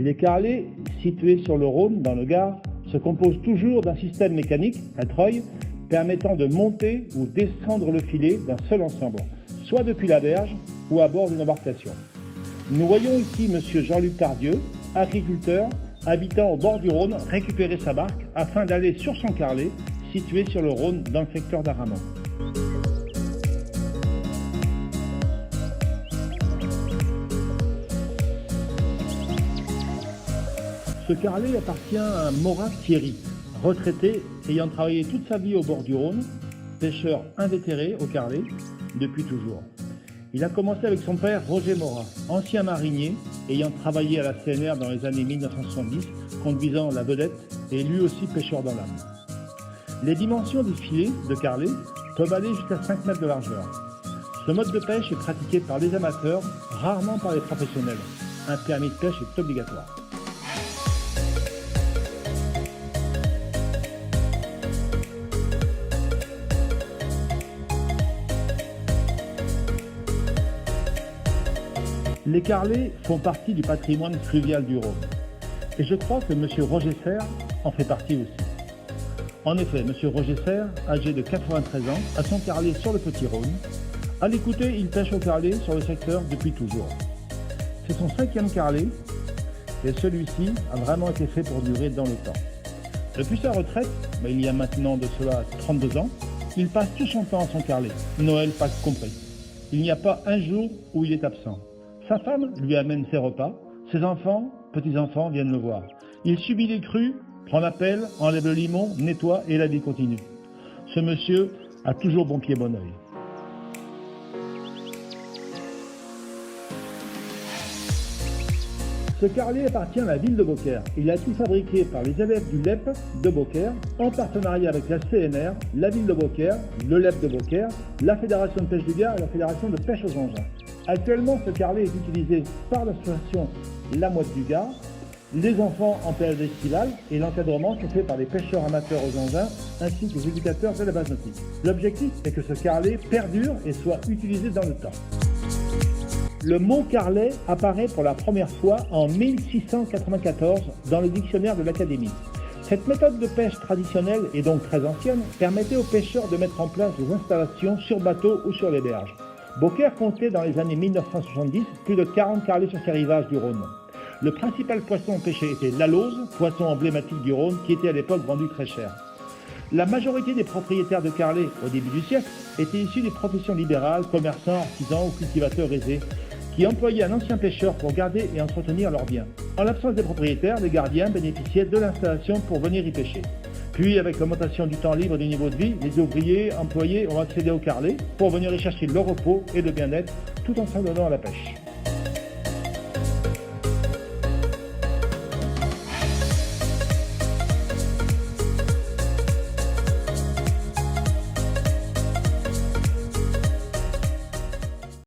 Les carrelets, situés sur le Rhône, dans le Gard, se composent toujours d'un système mécanique, un treuil, permettant de monter ou descendre le filet d'un seul ensemble, soit depuis la berge ou à bord d'une embarcation. Nous voyons ici M. Jean-Luc Tardieu, agriculteur, habitant au bord du Rhône, récupérer sa barque afin d'aller sur son carrelet, situé sur le Rhône dans le secteur d'Aramon. Ce carrelet appartient à Morat Thierry, retraité ayant travaillé toute sa vie au bord du Rhône, pêcheur invétéré au carrelet depuis toujours. Il a commencé avec son père Roger Morat, ancien marinier ayant travaillé à la CNR dans les années 1970, conduisant la vedette et lui aussi pêcheur dans l'âme. Les dimensions des filets de carrelet peuvent aller jusqu'à 5 mètres de largeur. Ce mode de pêche est pratiqué par les amateurs, rarement par les professionnels. Un permis de pêche est obligatoire. Les carrelets font partie du patrimoine fluvial du Rhône. Et je crois que M. Roger Serre en fait partie aussi. En effet, M. Roger Serre, âgé de 93 ans, a son carrelet sur le Petit Rhône. À l'écouter, il pêche au carrelet sur le secteur depuis toujours. C'est son 5e carrelet et celui-ci a vraiment été fait pour durer dans le temps. Depuis sa retraite, il y a maintenant de cela 32 ans, il passe tout son temps à son carrelet, Noël, Pâques compris. Il n'y a pas un jour où il est absent. Sa femme lui amène ses repas, ses enfants, petits-enfants viennent le voir. Il subit les crues, prend la pelle, enlève le limon, nettoie et la vie continue. Ce monsieur a toujours bon pied, bon oeil. Ce carrelet appartient à la ville de Beaucaire. Il a été fabriqué par les élèves du LEP de Beaucaire en partenariat avec la CNR, la ville de Beaucaire, le LEP de Beaucaire, la Fédération de pêche du Gard et la Fédération de pêche aux engins. Actuellement, ce carrelet est utilisé par l'association La Motte du Gard, les enfants en période estivale et l'encadrement se fait par les pêcheurs amateurs aux engins ainsi que les éducateurs de la base nautique. L'objectif est que ce carrelet perdure et soit utilisé dans le temps. Le mot carrelet apparaît pour la première fois en 1694 dans le dictionnaire de l'Académie. Cette méthode de pêche traditionnelle et donc très ancienne permettait aux pêcheurs de mettre en place des installations sur bateau ou sur les berges. Beaucaire comptait dans les années 1970 plus de 40 carrelets sur ses rivages du Rhône. Le principal poisson pêché était l'alose, poisson emblématique du Rhône qui était à l'époque vendu très cher. La majorité des propriétaires de carrelets au début du siècle étaient issus des professions libérales, commerçants, artisans ou cultivateurs aisés, qui employaient un ancien pêcheur pour garder et entretenir leurs biens. En l'absence des propriétaires, les gardiens bénéficiaient de l'installation pour venir y pêcher. Puis, avec l'augmentation du temps libre et du niveau de vie, les ouvriers employés ont accédé au carrelet pour venir y chercher le repos et le bien-être tout en s'adonnant à la pêche.